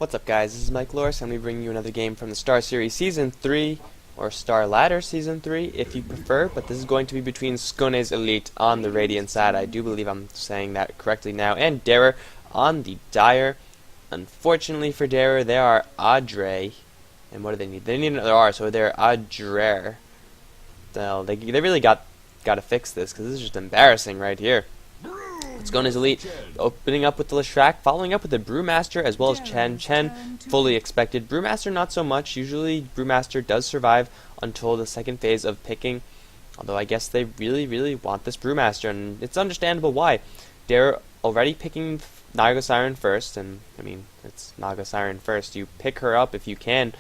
What's up, guys? This is Mike Loris. I'm going to be bringing you another game from the Starseries Season 3, or Star Ladder Season 3, if you prefer, but this is going to be between Skane's Elit on the Radiant side. I do believe I'm saying that correctly now, and Darer on the Dire. Unfortunately for Darer, they are Adre, and what do they need? They need another R, so they're Adrer. Well, they really got to fix this, because this is just embarrassing right here. Skane's Elit opening up with the Leshrac, following up with the Brewmaster as well as Chen. Chen, fully expected. Brewmaster, not so much. Usually, Brewmaster does survive until the second phase of picking, although I guess they really want this Brewmaster, and it's understandable why. They're already picking Naga Siren first, and I mean, it's Naga Siren first. You pick her up if you can,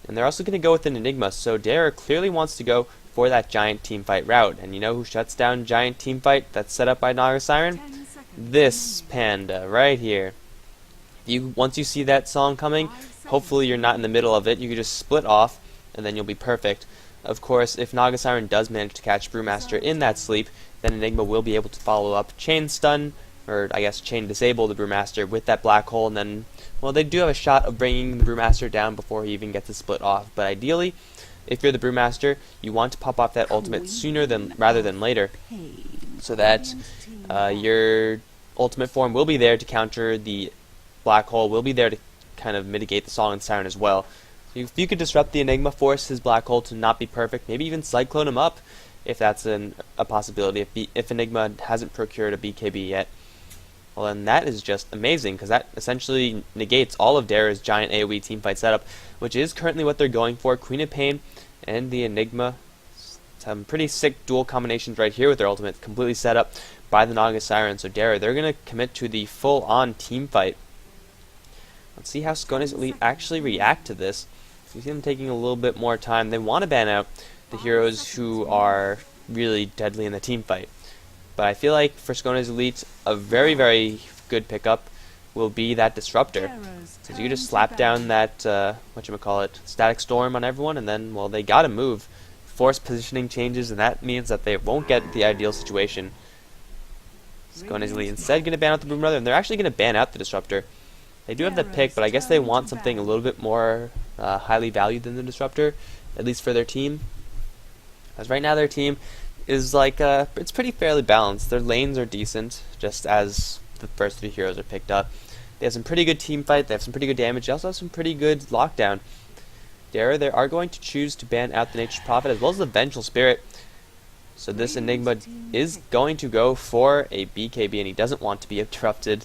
and they're also going to go with an Enigma, so Darer clearly wants to go for that giant teamfight route. And you know who shuts down giant teamfight that's set up by Naga Siren? This panda right here. Once you see that song coming, hopefully you're not in the middle of it. You can just split off, and then you'll be perfect. Of course, if Naga Siren does manage to catch Brewmaster in that sleep, then Enigma will be able to follow up, chain stun, or I guess chain disable the Brewmaster with that black hole, and then, well, they do have a shot of bringing the Brewmaster down before he even gets to split off. But ideally, if you're the Brewmaster, you want to pop off that ultimate sooner rather than later, so that your ultimate form will be there to counter the black hole, will be there to kind of mitigate the Song and Siren as well. So if you could disrupt the Enigma, force his black hole to not be perfect, maybe even Cyclone him up, if that's a possibility, if Enigma hasn't procured a BKB yet. Well, then that is just amazing, because that essentially negates all of Darer's giant AoE teamfight setup, which is currently what they're going for. Queen of Pain and the Enigma, some pretty sick dual combinations right here with their ultimate completely set up by the Naga Siren. So Darer, they're going to commit to the full-on teamfight. Let's see how Skane's Elit actually react to this. You see them taking a little bit more time. They want to ban out the heroes who are really deadly in the teamfight. But I feel like for Skane's Elit, a very good pickup will be that Disruptor. Because you just slap down that, whatchamacallit, Static Storm on everyone, and then, well, they gotta move. Force positioning changes, and that means that they won't get the ideal situation. Skane's Elit instead going to ban out the Boom Brother, and they're actually going to ban out the Disruptor. They do have the pick, but I guess they want something a little bit more highly valued than the Disruptor, at least for their team. As right now their team is like, it's pretty fairly balanced. Their lanes are decent, just as the first three heroes are picked up. They have some pretty good team fight, they have some pretty good damage, they also have some pretty good lockdown. Darer, they are going to choose to ban out the Nature's Prophet as well as the Vengeful Spirit. So this Enigma is going to go for a BKB, and he doesn't want to be interrupted.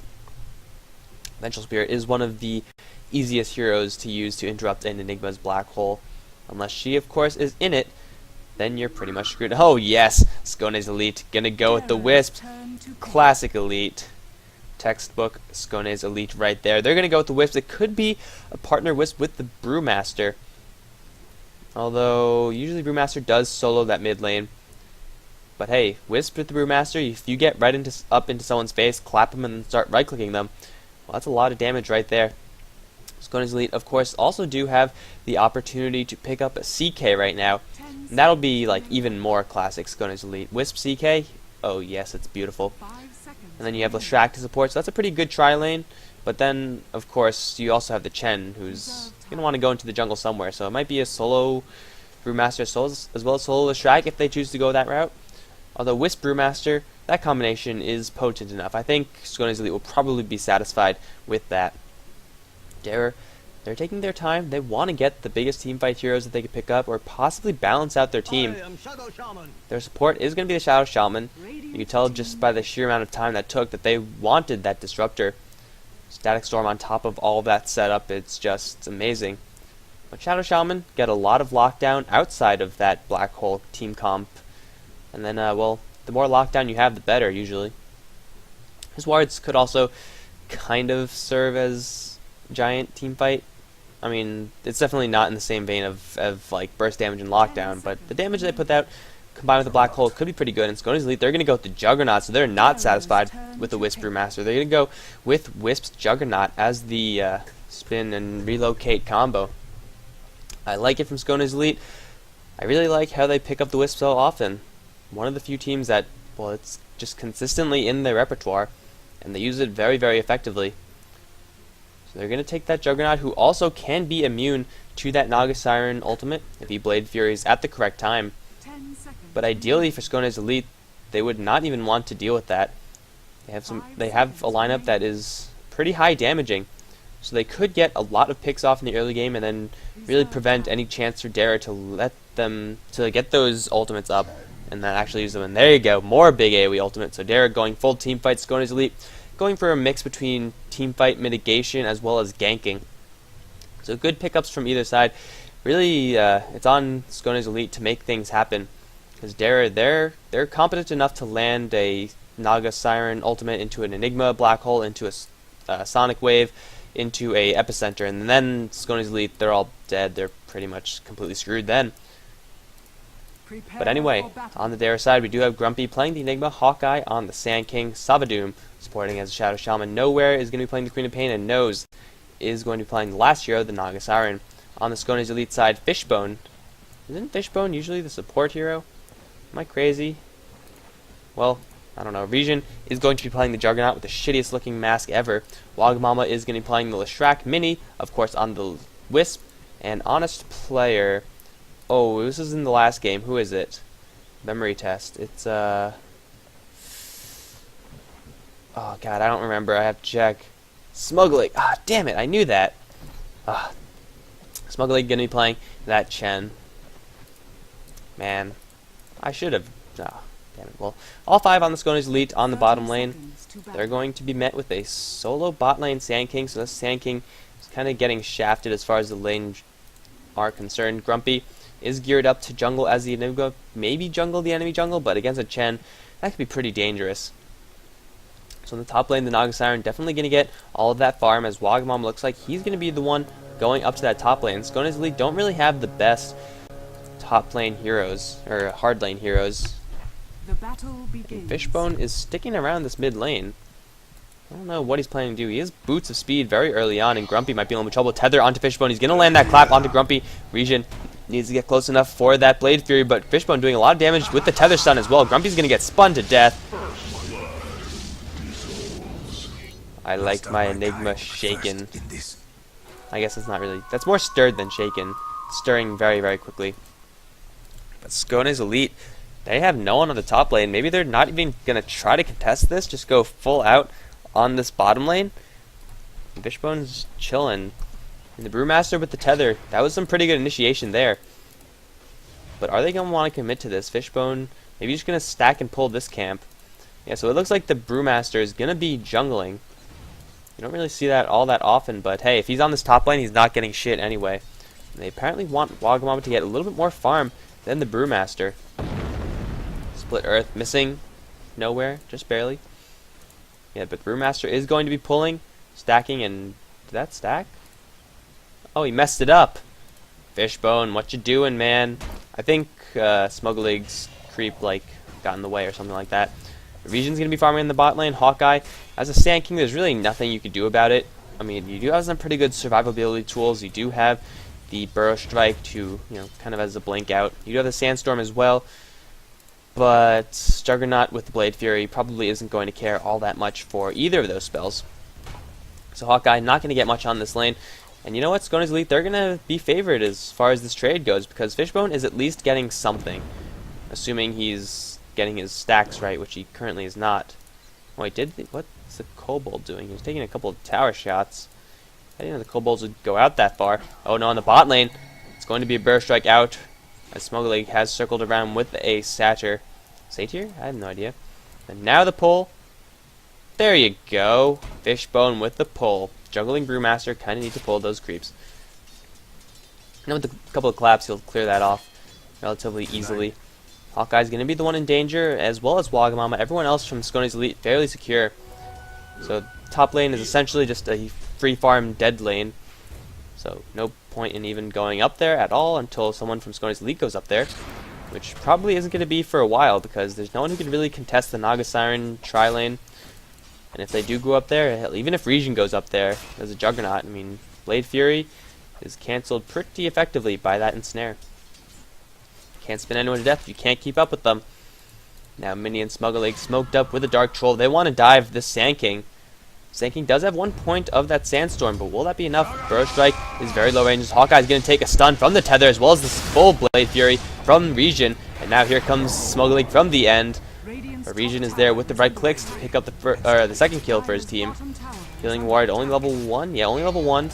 Vengeful Spirit is one of the easiest heroes to use to interrupt an Enigma's black hole. Unless she, of course, is in it, then you're pretty much screwed. Oh yes, Skane's Elit gonna go with the Wisp. Classic Elite. Textbook Skane's Elit right there. They're gonna go with the Wisp. It could be a partner Wisp with the Brewmaster. Although usually Brewmaster does solo that mid lane. But hey, Wisp with the Brewmaster, if you get up into someone's face, clap them and then start right clicking them, well, that's a lot of damage right there. Skane's Elit, of course, also do have the opportunity to pick up a CK right now. And that'll be like even more classic Skane's Elit. Wisp CK, oh yes, it's beautiful. And then you have Leshrac to support, so that's a pretty good tri-lane. But then, of course, you also have the Chen, who's going to want to go into the jungle somewhere. So it might be a solo Brewmaster as well as solo Leshrac if they choose to go that route. Although Wisp Brewmaster, that combination is potent enough. I think Skane's Elit will probably be satisfied with that. Darer, they're taking their time. They want to get the biggest teamfight heroes that they could pick up, or possibly balance out their team. Their support is going to be the Shadow Shaman. You can tell just by the sheer amount of time that took that they wanted that Disruptor. Static Storm on top of all of that setup, it's just amazing. But Shadow Shaman get a lot of lockdown outside of that black hole team comp. And then, well, the more lockdown you have, the better, usually. His wards could also kind of serve as giant teamfight. I mean, it's definitely not in the same vein of like burst damage and lockdown, but the damage they put out combined with the black hole could be pretty good. And Skane's Elit, they're going to go with the Juggernaut, so they're not satisfied with the Wisp Brewmaster. They're going to go with Wisp's Juggernaut as the spin and relocate combo. I like it from Skane's Elit. I really like how they pick up the Wisp so often. One of the few teams that, well, it's just consistently in their repertoire, and they use it very effectively. they're going to take that Juggernaut, who also can be immune to that Naga Siren ultimate if he Blade Furies at the correct time. But ideally for Skane's Elite, they would not even want to deal with that. They have a lineup that is pretty high damaging, so they could get a lot of picks off in the early game and then really prevent any chance for Dara to get those ultimates up and then actually use them. And there you go, more big AoE ultimate. So Dara going full team fight, Skane's Elite going for a mix between team fight mitigation as well as ganking. So good pickups from either side. Really, it's on Skane's Elite to make things happen, because Dara, they're competent enough to land a Naga Siren ultimate into an Enigma black hole, into a Sonic Wave, into a Epicenter, and then Skane's Elite, they're all dead. They're pretty much completely screwed then. But anyway, on the Dara side, we do have Grumpy playing the Enigma, Hawkeye on the Sand King, Savadoom supporting as a Shadow Shaman, Nowhere is going to be playing the Queen of Pain, and Nose is going to be playing the last hero, the Naga Siren. On the Skane's Elite side, Fishbone. Isn't Fishbone usually the support hero? Am I crazy? Well, I don't know. Region is going to be playing the Juggernaut with the shittiest looking mask ever. Wagamama is going to be playing the Leshrac Mini, of course, on the Wisp. And Honest Player. Oh, this is in the last game. Who is it? Memory test. It's, oh, God, I don't remember. I have to check. Smuggling. Ah, damn it. I knew that. Ah. Smuggling going to be playing that Chen. Man. I should have. Ah, damn it. Well, all five on the Skane's Elite on the bottom lane. They're going to be met with a solo bot lane Sand King. So this Sand King is kind of getting shafted as far as the lane are concerned. Grumpy is geared up to jungle as the Enigma. Maybe jungle the enemy jungle, but against a Chen, that could be pretty dangerous. So in the top lane, the Naga Siren definitely going to get all of that farm, as Wagamama looks like he's going to be the one going up to that top lane. Skane's Elite don't really have the best top lane heroes, or hard lane heroes. The battle begins. Fishbone is sticking around this mid lane. I don't know what he's planning to do. He has Boots of Speed very early on, and Grumpy might be in a little trouble. Tether onto Fishbone. He's going to land that clap onto Grumpy. Region needs to get close enough for that Blade Fury, but Fishbone doing a lot of damage with the Tether stun as well. Grumpy's going to get spun to death. I like my Enigma shaken. I guess it's not really... That's more stirred than shaken. Stirring very, very quickly. But Skane's Elite, they have no one on the top lane. Maybe they're not even going to try to contest this. Just go full out on this bottom lane. And Fishbone's chilling. And the Brewmaster with the Tether. That was some pretty good initiation there. But are they going to want to commit to this? Fishbone, maybe just going to stack and pull this camp. Yeah, so it looks like the Brewmaster is going to be jungling. You don't really see that all that often, but hey, if he's on this top lane, he's not getting shit anyway. And they apparently want Wagamama to get a little bit more farm than the Brewmaster. Split Earth missing. Nowhere, just barely. Yeah, but Brewmaster is going to be pulling, stacking, and did that stack? Oh, he messed it up. Fishbone, what you doing, man? I think Smuglig's creep got in the way or something like that. Region's going to be farming in the bot lane. Hawkeye, as a Sand King, there's really nothing you can do about it. I mean, you do have some pretty good survivability tools. You do have the Burrow Strike to, kind of as a blink out. You do have the Sandstorm as well. But Juggernaut with the Blade Fury probably isn't going to care all that much for either of those spells. So Hawkeye not going to get much on this lane. And you know what? Skane's Elite, they're going to be favored as far as this trade goes, because Fishbone is at least getting something. Assuming he's getting his stacks right, which he currently is not. Wait, what's the Kobold doing? He's taking a couple of tower shots. I didn't know the Kobolds would go out that far. Oh no, on the bot lane, it's going to be a Burst Strike out, as Smuglig has circled around with a Satyr. Satyr? I have no idea. And now the pull. There you go. Fishbone with the pull. Juggling Brewmaster, kind of need to pull those creeps. Now with a couple of claps, he'll clear that off relatively easily. Hawkeye's going to be the one in danger, as well as Wagamama. Everyone else from Skane's Elite fairly secure. So top lane is essentially just a free farm dead lane. So no point in even going up there at all until someone from Skane's Elite goes up there. Which probably isn't going to be for a while, because there's no one who can really contest the Naga Siren tri-lane. And if they do go up there, hell, even if Region goes up there as a Juggernaut, I mean, Blade Fury is cancelled pretty effectively by that Ensnare. Can't spin anyone to death. You can't keep up with them. Now Minion Smuggling smoked up with a Dark Troll. They want to dive this Sand King. Sand King does have 1 point of that Sandstorm, but will that be enough? Burrow Strike is very low range. Hawkeye's going to take a stun from the Tether, as well as this full Blade Fury from Regen. And now here comes Smuggling from the end. But Regen is there with the right clicks to pick up the second kill for his team. Healing Ward, only level 1? Yeah, only level 1.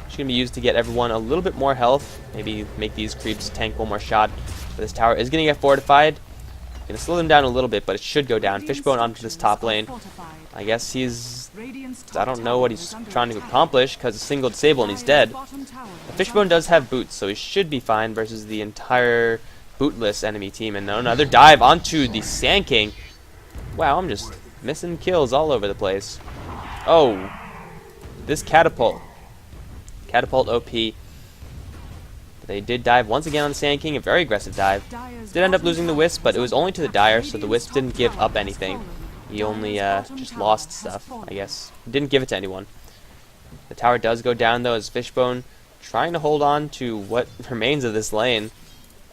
She's going to be used to get everyone a little bit more health. Maybe make these creeps tank one more shot. But this tower is going to get fortified. Going to slow them down a little bit, but it should go down. Fishbone onto this top lane. I guess I don't know what he's trying to accomplish, because it's single disable and he's dead. But Fishbone does have boots, so he should be fine versus the entire bootless enemy team. And another dive onto the Sand King. Wow, I'm just missing kills all over the place. Oh, this catapult. Catapult OP. They did dive once again on the Sand King, a very aggressive dive. Did end up losing the Wisp, but it was only to the Dire, so the Wisp didn't give up anything. He only just lost stuff, I guess. Didn't give it to anyone. The tower does go down, though, as Fishbone trying to hold on to what remains of this lane.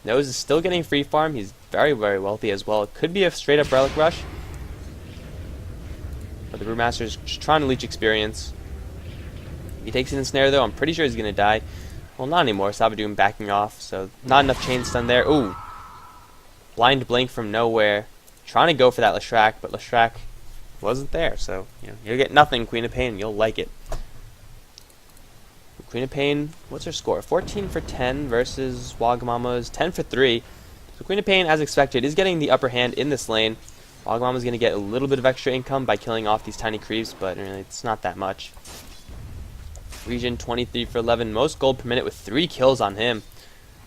Nose is still getting free farm. He's very, very wealthy as well. It could be a straight-up Relic Rush. But the Brewmaster is just trying to leech experience. If he takes it in snare, though, I'm pretty sure he's going to die. Well, not anymore. Savadoom backing off, so not enough chain stun there. Ooh. Blind Blink from nowhere. Trying to go for that Leshrac, but Leshrac wasn't there, so you'll get nothing, Queen of Pain. You'll like it. Queen of Pain, what's her score? 14 for 10 versus Wagamama's 10 for 3. So Queen of Pain, as expected, is getting the upper hand in this lane. Wagamama's going to get a little bit of extra income by killing off these tiny creeps, but really, it's not that much. Regen 23 for 11, most gold per minute with 3 kills on him.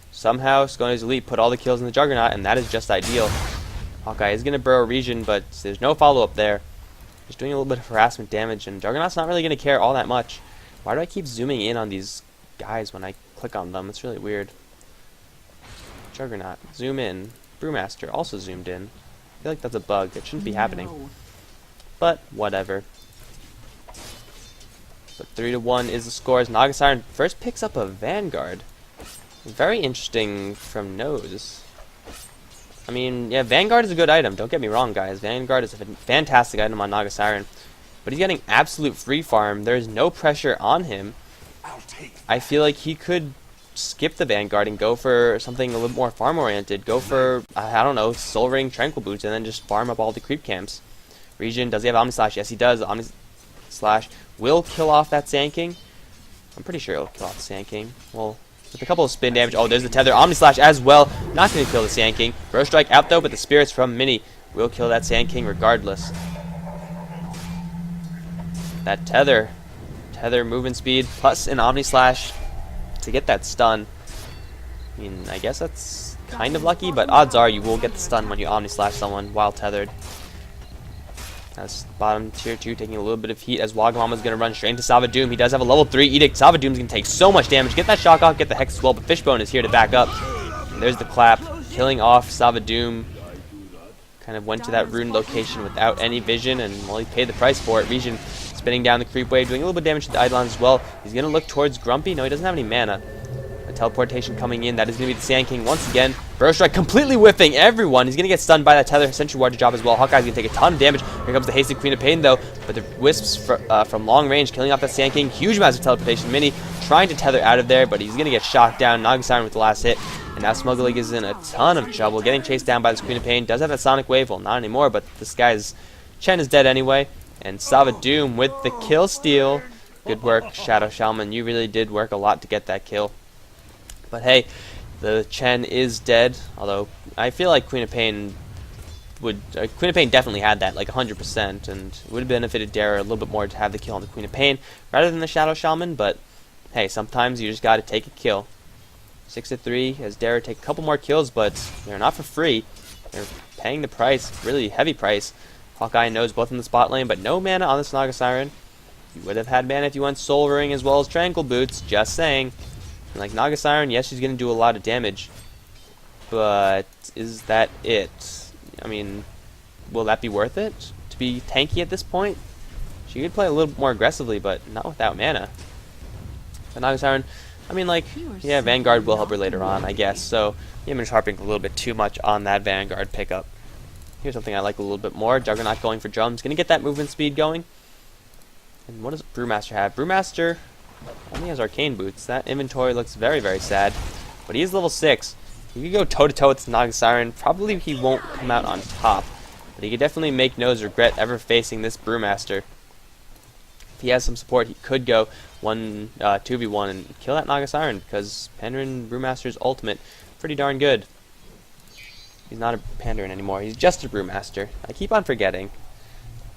Somehow, Skone's Elite put all the kills in the Juggernaut, and that is just ideal. Hawkeye is going to burrow Regen, but there's no follow-up there. Just doing a little bit of harassment damage, and Juggernaut's not really going to care all that much. Why do I keep zooming in on these guys when I click on them? It's really weird. Juggernaut, zoom in. Brewmaster, also zoomed in. I feel like that's a bug. It shouldn't be happening. But, whatever. So 3-1 is the score as Naga Siren first picks up a Vanguard. Very interesting from Nose. I mean, yeah, Vanguard is a good item. Don't get me wrong, guys. Vanguard is a fantastic item on Naga Siren. But he's getting absolute free farm. There's no pressure on him. I feel like he could skip the Vanguard and go for something a little more farm-oriented. Go for, I don't know, Soul Ring, Tranquil Boots, and then just farm up all the creep camps. Regen, does he have Omni Slash? Yes, he does. Omni Slash will kill off that Sand King. I'm pretty sure it'll kill off the Sand King. Well, with a couple of spin damage. Oh, there's the Tether. Omni Slash as well. Not going to kill the Sand King. Burrow Strike out, though, but the Spirits from Mini will kill that Sand King regardless. That Tether movement speed, plus an Omni Slash to get that stun. I mean, I guess that's kind of lucky, but odds are you will get the stun when you Omni Slash someone while tethered. That's bottom tier 2 taking a little bit of heat as Wagamama's going to run straight into Savadoom. He does have a level 3 Edict. Savadoom's going to take so much damage. Get that shock off, get the Hex as well, but Fishbone is here to back up. And there's the clap, killing off Savadoom. Kind of went to that rune location without any vision, and well, he paid the price for it. Regen spinning down the creep wave, doing a little bit of damage to the Eidolons as well. He's going to look towards Grumpy. No, he doesn't have any mana. A teleportation coming in. That is going to be the Sand King once again. Burrow Strike completely whiffing everyone. He's going to get stunned by that Tether. Sentry Ward to drop as well. Hawkeye's going to take a ton of damage. Here comes the hasted Queen of Pain, though. But the Wisps from long range killing off that Sand King. Huge amounts of teleportation. Mini trying to tether out of there, but he's going to get shot down. Naga Siren with the last hit. And now Smuggling is in a ton of trouble. Getting chased down by this Queen of Pain. Does have that Sonic Wave. Well, not anymore, but this guy's Chen is dead anyway. And Savadoom with the kill steal. Good work, Shadow Shaman. You really did work a lot to get that kill. But hey, the Chen is dead. Although I feel like Queen of Pain would Queen of Pain definitely had that, like 100%, and it would have benefited Dara a little bit more to have the kill on the Queen of Pain rather than the Shadow Shaman. But hey, sometimes you just got to take a kill. 6-3 as Dara take a couple more kills, but they're not for free. They're paying the price, really heavy price. Hawkeye knows both in the spot lane, but no mana on this Naga Siren. You would have had mana if you went Soul Ring as well as Tranquil Boots, just saying. And like Naga Siren, yes, she's going to do a lot of damage. But is that it? I mean, will that be worth it? To be tanky at this point? She could play a little more aggressively, but not without mana. But Naga Siren, I mean, like, yeah, Vanguard will help her later on, I guess. So, yeah, I'm just harping a little bit too much on that Vanguard pickup. Here's something I like a little bit more. Juggernaut going for drums. Going to get that movement speed going. And what does Brewmaster have? Brewmaster only has arcane boots. That inventory looks very, very sad. But he is level 6. He could go toe-to-toe with this Naga Siren. Probably he won't come out on top. But he could definitely make no regret ever facing this Brewmaster. If he has some support, he could go 2v1 and kill that Naga Siren, because Pandaren Brewmaster's ultimate pretty darn good. He's not a Pandaren anymore. He's just a Brewmaster. I keep on forgetting.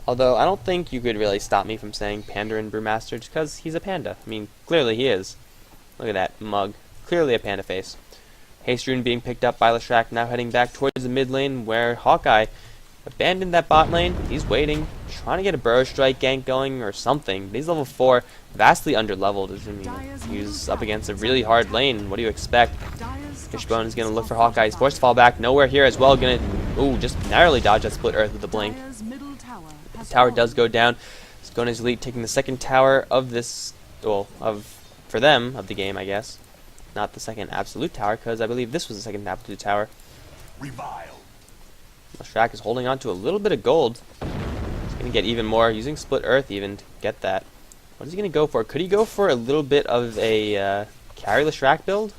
Although, I don't think you could really stop me from saying Pandaren Brewmaster just because he's a panda. I mean, clearly he is. Look at that mug. Clearly a panda face. Haste Rune being picked up by Leshrac, now heading back towards the mid lane where Hawkeye abandoned that bot lane. He's waiting, trying to get a Burrow Strike gank going or something. But he's level 4, vastly under-leveled. I mean, he's up against a really hard lane. What do you expect? Fishbone is going to look for Hawkeye. He's forced to fall back. Nowhere here as well. Ooh, just narrowly dodge that Split Earth with the blink. The tower does go down. Skane's Elit taking the second tower of this, well, for them, of the game, I guess. Not the second absolute tower, because I believe this was the second absolute tower. Leshrac is holding on to a little bit of gold. He's going to get even more, using Split Earth even to get that. What is he going to go for? Could he go for a little bit of a carry Leshrac build?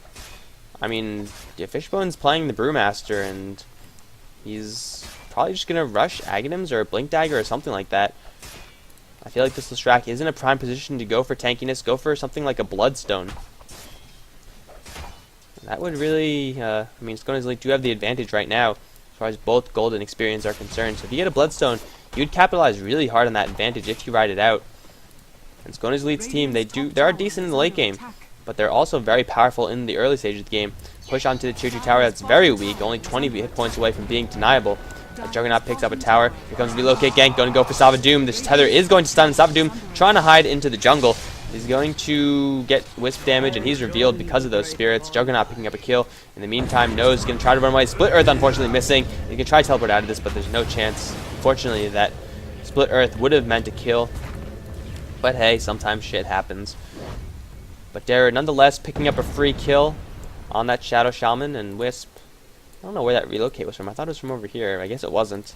I mean, yeah, Fishbone's playing the Brewmaster, and he's probably just going to rush Aghanims or a Blink Dagger or something like that. I feel like this Leshrac is in a prime position to go for tankiness, go for something like a Bloodstone. That would really, I mean, Skane's Elite do have the advantage right now, as far as both gold and experience are concerned. So if you get a Bloodstone, you'd capitalize really hard on that advantage if you ride it out. And Skane's Elite's team, they are decent in the late game, but they're also very powerful in the early stages of the game. Push onto the tier 2 tower that's very weak, only 20 hit points away from being deniable. Juggernaut picks up a tower. Here comes relocate gank, going to go for Savadoom. This tether is going to stun Savadoom, trying to hide into the jungle. He's going to get wisp damage, and he's revealed because of those spirits. Juggernaut picking up a kill. In the meantime, Nose is going to try to run away. Split Earth, unfortunately, missing. He can try to teleport out of this, but there's no chance. Unfortunately, that Split Earth would have meant a kill. But hey, sometimes shit happens. But Dara, nonetheless, picking up a free kill on that Shadow Shaman, and Wisp, I don't know where that relocate was from. I thought it was from over here. I guess it wasn't.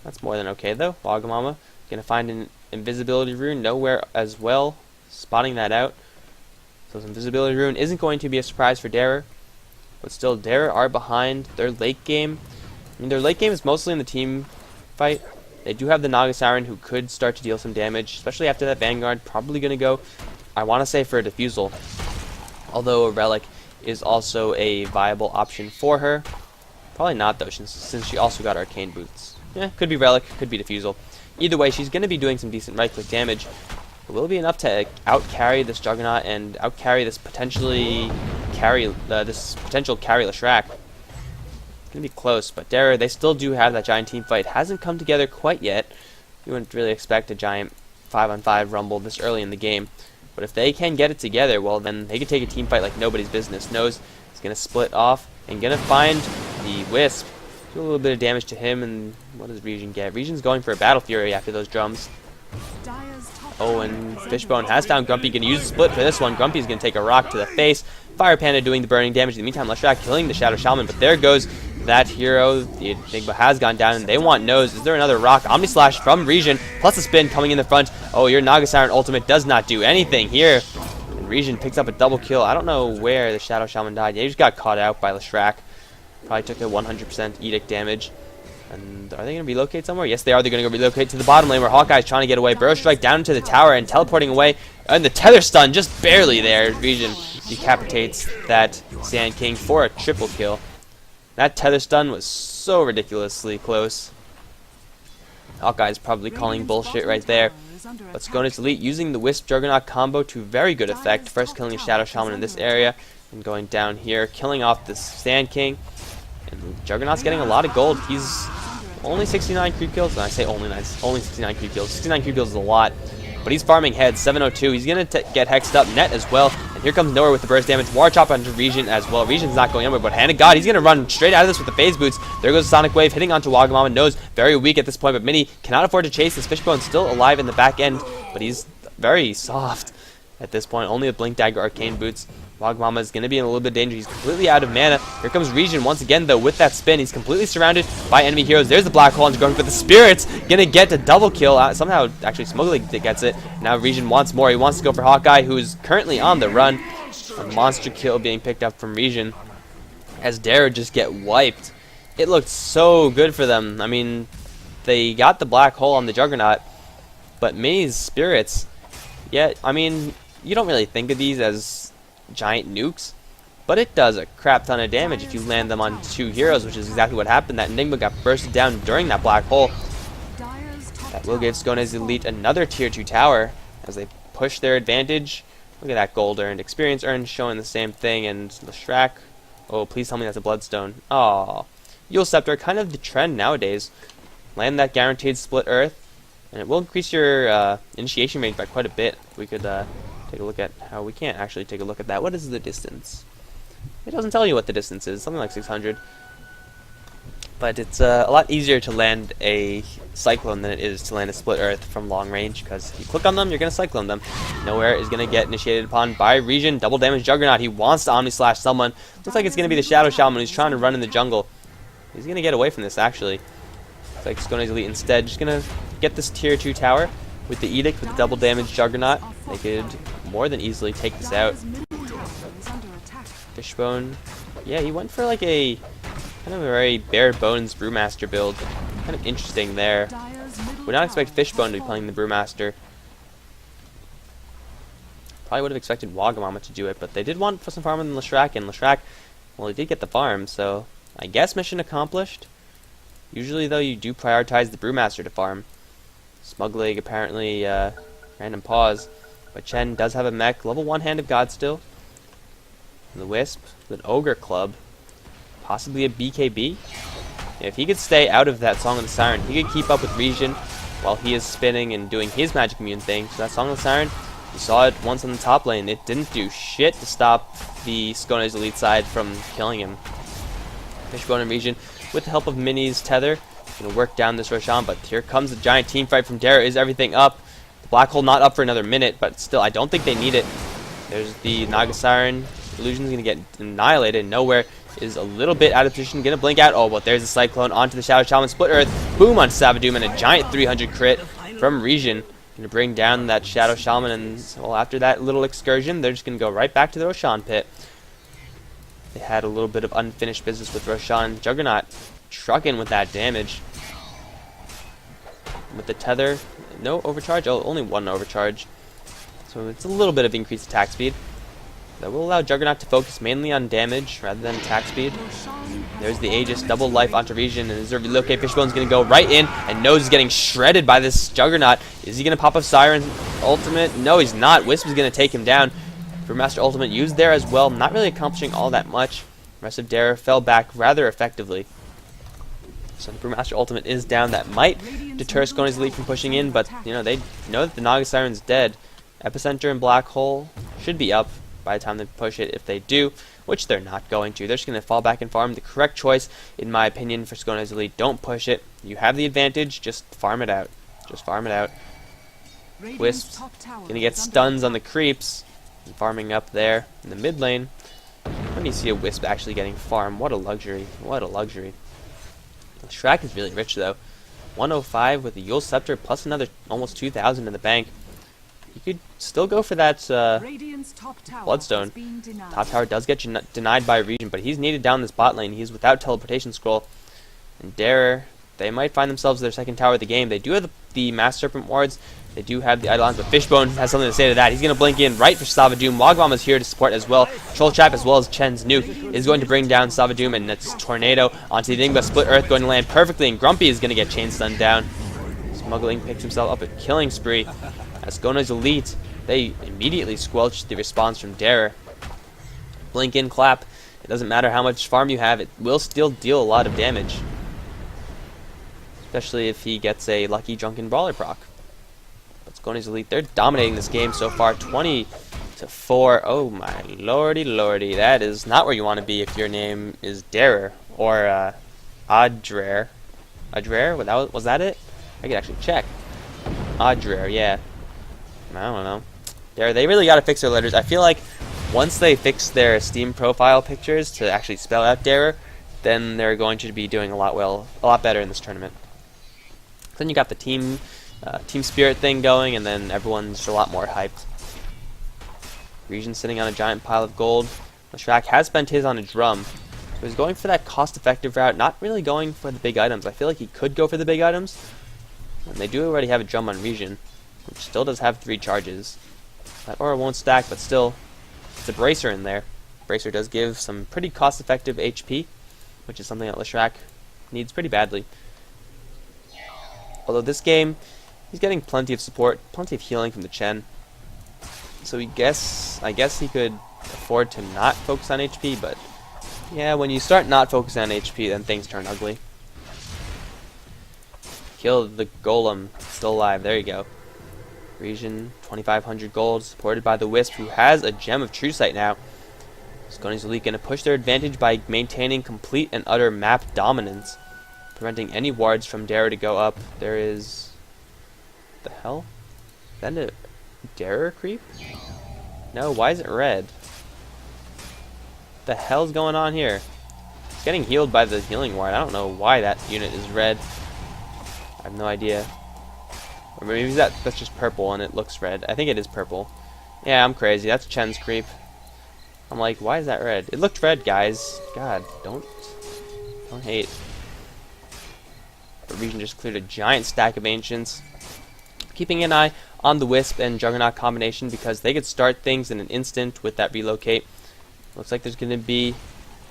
That's more than okay, though. Wagamama going to find an invisibility rune nowhere as well. Spotting that out. So this invisibility rune isn't going to be a surprise for Dara. But still, Dara are behind their late game. I mean, their late game is mostly in the team fight. They do have the Naga Siren who could start to deal some damage, especially after that Vanguard. Probably going to go, I want to say, for a Diffusal. Although a Relic is also a viable option for her. Probably not, though, since she also got Arcane Boots. Yeah, could be Relic, could be Diffusal. Either way, she's going to be doing some decent right-click damage. It will be enough to out-carry this Juggernaut and out-carry this potential carry Leshrac. It's going to be close, but Dara, they still do have that giant team fight. Hasn't come together quite yet. You wouldn't really expect a giant 5-on-5 rumble this early in the game. But if they can get it together, well, then they could take a team fight like nobody's business. Nose is going to split off and going to find the Wisp. Do a little bit of damage to him, and what does Regen get? Regen's going for a Battle Fury after those drums. Oh, and Fishbone has found Grumpy. Going to use the split for this one. Grumpy's going to take a rock to the face. Fire Panda doing the burning damage. In the meantime, Leshrac killing the Shadow Shaman, but there goes that hero. The Enigma has gone down, and they want Nose. Is there another rock? Omni Slash from Regen, plus a spin coming in the front. Oh, your Naga Siren ultimate does not do anything here. And Regen picks up a double kill. I don't know where the Shadow Shaman died. Yeah, he just got caught out by Leshrac. Probably took a 100% Edict damage. And are they going to relocate somewhere? Yes, they are. They're going to go relocate to the bottom lane where Hawkeye's trying to get away. Burrow Strike down into the tower and teleporting away. And the Tether Stun just barely there. Regen decapitates that Sand King for a triple kill. That Tether Stun was so ridiculously close. Hawkeye's probably calling bullshit right there. But Skane's Elite using the Wisp Juggernaut combo to very good effect. First killing a Shadow Shaman in this area. And going down here, killing off this Sand King. And Juggernaut's getting a lot of gold. He's only 69 creep kills. And I say only 69 creep kills. 69 creep kills is a lot. But he's farming heads, 702. He's going to get hexed up net as well. And here comes Nowhere with the burst damage. War Chop onto Regen as well. Regen's not going anywhere, but Hand of God, he's going to run straight out of this with the phase boots. There goes the Sonic Wave, hitting onto Wagamama. Nose very weak at this point, but Mini cannot afford to chase this. Fishbone still alive in the back end, but he's very soft. at this point. Only with Blink Dagger, Arcane Boots. Wagamama is going to be in a little bit of danger. He's completely out of mana. Here comes Regen once again, though, with that spin. He's completely surrounded by enemy heroes. There's the Black Hole, and going for the Spirits. Going to get a double kill. Somehow, actually, Smuggling gets it. Now Regen wants more. He wants to go for Hawkeye, who's currently on the run. A monster kill being picked up from Regen as Dara just get wiped. It looked so good for them. I mean, they got the Black Hole on the Juggernaut, but Minnie's Spirits, yeah, I mean, you don't really think of these as giant nukes, but it does a crap ton of damage if you land them on 2 heroes, which is exactly what happened. That Enigma got bursted down during that Black Hole. That will give Skone's Elite another tier 2 tower as they push their advantage. Look at that gold earned. Experience earned showing the same thing, and Leshrac, oh, please tell me that's a Bloodstone. Aww. Yule Scepter, kind of the trend nowadays. Land that guaranteed split earth, and it will increase your initiation range by quite a bit. We could take a look at how we can't actually take a look at that. What is the distance? It doesn't tell you what the distance is, something like 600. But it's a lot easier to land a Cyclone than it is to land a Split Earth from long range, because if you click on them, you're going to Cyclone them. Nowhere is going to get initiated upon by Regen. Double damage Juggernaut. He wants to Omni Slash someone. Looks like it's going to be the Shadow Shaman who's trying to run in the jungle. He's going to get away from this, actually. Looks like Skone's Elite instead just going to get this tier 2 tower with the Edict, with the double damage Juggernaut. They could more than easily take this out. Fishbone. Yeah, he went for like a kind of a very bare bones Brewmaster build. Kind of interesting there. Would not expect Fishbone to be playing the Brewmaster. Probably would have expected Wagamama to do it, but they did want some farm than Leshrac, and Leshrac, well, he did get the farm, so I guess mission accomplished. Usually, though, you do prioritize the Brewmaster to farm. Smugleg apparently random pause, but Chen does have a mech, level 1 Hand of God still. And the Wisp, with an Ogre Club, possibly a BKB. If he could stay out of that Song of the Siren, he could keep up with Regen while he is spinning and doing his magic immune thing. So that Song of the Siren, you saw it once on the top lane. It didn't do shit to stop the Skone's Elite side from killing him. Fishbone and Regen, with the help of Minnie's Tether, going to work down this Roshan, but here comes a giant team fight from Dara. Is everything up? The Black Hole not up for another minute, but still, I don't think they need it. There's the Naga Siren. Illusion's going to get annihilated. Nowhere is a little bit out of position. Going to blink out. Oh, but there's a Cyclone onto the Shadow Shaman. Split Earth. Boom on Savadoom, and a giant 300 crit from Regen. Going to bring down that Shadow Shaman, and well, after that little excursion, they're just going to go right back to the Roshan pit. They had a little bit of unfinished business with Roshan. Juggernaut trucking with that damage. With the Tether, no overcharge. Oh, only 1 overcharge. So it's a little bit of increased attack speed. That will allow Juggernaut to focus mainly on damage rather than attack speed. There's the Aegis, double life onto Regen, and Zerviloke Fishbone's going to go right in, and Nose is getting shredded by this Juggernaut. Is he going to pop up Siren ultimate? No, he's not. Wisp is going to take him down. Brewmaster ultimate used there as well, not really accomplishing all that much. The rest of Dara fell back rather effectively. So the Brewmaster ultimate is down. That might deter Skone's Elite from pushing in, but you know, they know that the Naga Siren's dead. Epicenter and Black Hole should be up by the time they push it. If they do, which they're not going to, they're just going to fall back and farm. The correct choice, in my opinion, for Skone's Elite. Don't push it. You have the advantage. Just farm it out. Just farm it out. Wisps going to get stuns on the creeps. And farming up there in the mid lane. When you see a Wisp actually getting farm, what a luxury. What a luxury. Shrek is really rich though. 105 with the Yule Scepter plus another almost 2,000 in the bank. You could still go for that Bloodstone. Top tower does get denied by Regen, but he's needed down this bot lane. He's without teleportation scroll. And Dare, they might find themselves their second tower of the game. They do have the Mass Serpent wards. They do have the Eidolons, but Fishbone has something to say to that. He's going to blink in right for Savadoom. Wagamama is here to support as well. Troll Trap as well as Chen's nuke is going to bring down Savadoom, and that's Tornado onto the Enigma. Split Earth going to land perfectly, and Grumpy is going to get chain stunned down. Smuggling picks himself up a killing spree. As Skone's Elite, they immediately squelched the response from Dare. Blink in, clap. It doesn't matter how much farm you have, it will still deal a lot of damage. Especially if he gets a lucky Drunken Brawler proc. But Skone's Elite, they're dominating this game so far, 20-4. Oh my lordy lordy, that is not where you want to be if your name is Dare or Adrer. Adrer? Was that it? I could actually check. Adrer, yeah. I don't know. They really got to fix their letters. I feel like once they fix their Steam profile pictures to actually spell out Dare, then they're going to be doing a lot better in this tournament. Then you got the team spirit thing going, and then everyone's just a lot more hyped. Region sitting on a giant pile of gold. Leshrac has spent his on a drum. So he's going for that cost-effective route, not really going for the big items. I feel like he could go for the big items. And they do already have a drum on Region, which still does have 3 charges. That aura won't stack, but still, it's a bracer in there. Bracer does give some pretty cost-effective HP, which is something that Leshrac needs pretty badly. Although this game, he's getting plenty of support, plenty of healing from the Chen. So I guess he could afford to not focus on HP, but yeah, when you start not focusing on HP, then things turn ugly. Kill the golem, still alive, there you go. Region, 2,500 gold, supported by the Wisp, who has a Gem of True Sight now. Skane's Elit going to push their advantage by maintaining complete and utter map dominance, preventing any wards from Dare to go up. There is... the hell? Is that a Dare creep? No, why is it red? What the hell's going on here? It's getting healed by the healing ward. I don't know why that unit is red. I have no idea. Or maybe that's just purple and it looks red. I think it is purple. Yeah, I'm crazy. That's Chen's creep. I'm like, why is that red? It looked red, guys. God, don't hate. The region just cleared a giant stack of ancients. Keeping an eye on the Wisp and Juggernaut combination because they could start things in an instant with that relocate. Looks like there's going to be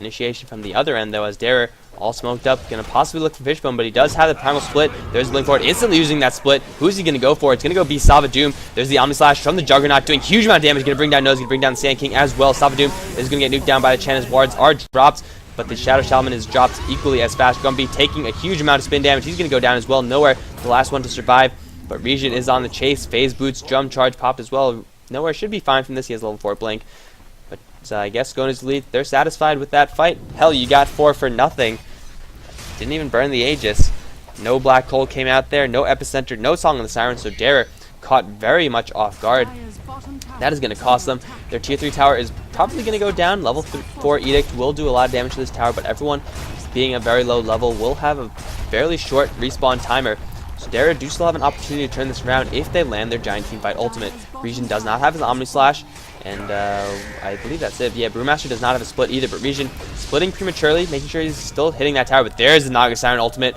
initiation from the other end, though, as Dare, all smoked up, going to possibly look for Fishbone, but he does have the primal split. There's Blink Forward, instantly using that split. Who's he going to go for? It's going to go be Savadoom. There's the Omni Slash from the Juggernaut, doing huge amount of damage, going to bring down Nose, going to bring down the Sand King as well. Savadoom is going to get nuked down by the Chen as wards are dropped, but the Shadow Shaman is dropped equally as fast. Gumby taking a huge amount of spin damage. He's going to go down as well. Nowhere, the last one to survive, but Region is on the chase. Phase Boots, Drum Charge popped as well. Nowhere should be fine from this. He has level 4 Blink. I guess Skane's Elit, they're satisfied with that fight. Hell, you got 4 for nothing. Didn't even burn the Aegis. No Black Hole came out there, no Epicenter, no Song of the Siren, so Dare caught very much off guard. That is going to cost them. Their tier 3 tower is probably going to go down. Level 4 Edict will do a lot of damage to this tower, but everyone being a very low level will have a fairly short respawn timer. So Dare do still have an opportunity to turn this around if they land their Giant Teamfight ultimate. Region does not have his Omni Slash, and I believe that's it. Yeah, Brewmaster does not have a split either, but Region splitting prematurely, making sure he's still hitting that tower, but there's the Naga Siren ultimate.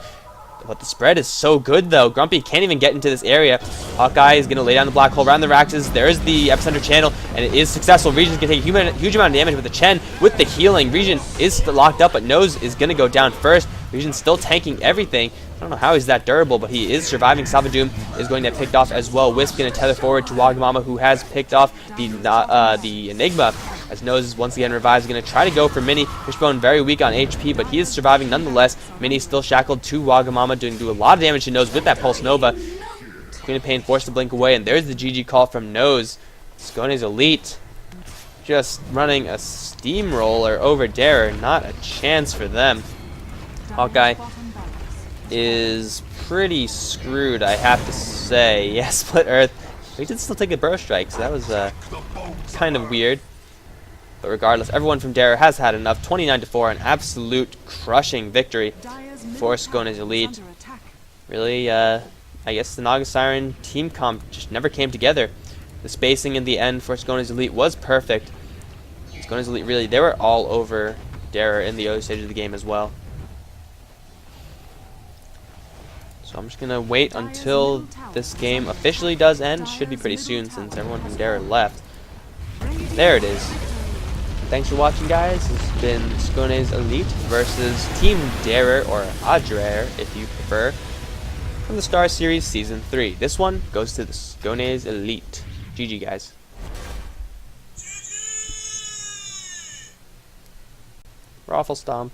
But the spread is so good, though. Grumpy can't even get into this area. Hawkeye is going to lay down the Black Hole around the Raxes. There's the Epicenter channel, and it is successful. Region's going to take a huge amount of damage with the Chen with the healing. Region is locked up, but Nose is going to go down first. Region's still tanking everything. I don't know how he's that durable, but he is surviving. Savadoom is going to get picked off as well. Wisp going to tether forward to Wagamama, who has picked off the Enigma. As Nose once again revives, going to try to go for Mini. Fishbone very weak on HP, but he is surviving nonetheless. Mini still shackled to Wagamama, do a lot of damage to Nose with that Pulse Nova. Queen of Pain forced to blink away, and there's the GG call from Nose. Skane's Elit just running a steamroller over Dare. Not a chance for them. Hawkeye is pretty screwed, I have to say. Yeah, Split Earth. He did still take a Burrow Strike, so that was kind of weird. But regardless, everyone from Dare has had enough. 29-4, an absolute crushing victory for Skane's Elit. Really, I guess the Naga Siren team comp just never came together. The spacing in the end for Skane's Elit was perfect. Skane's Elit really, they were all over Dare in the early stage of the game as well. So I'm just going to wait until this game officially does end. Should be pretty soon since everyone from Dare left. There it is. Thanks for watching, guys. This has been Skane's Elit versus Team Dare, or Adrere if you prefer, from the Starseries Season 3. This one goes to the Skane's Elit. GG, guys. Raffle Stomp.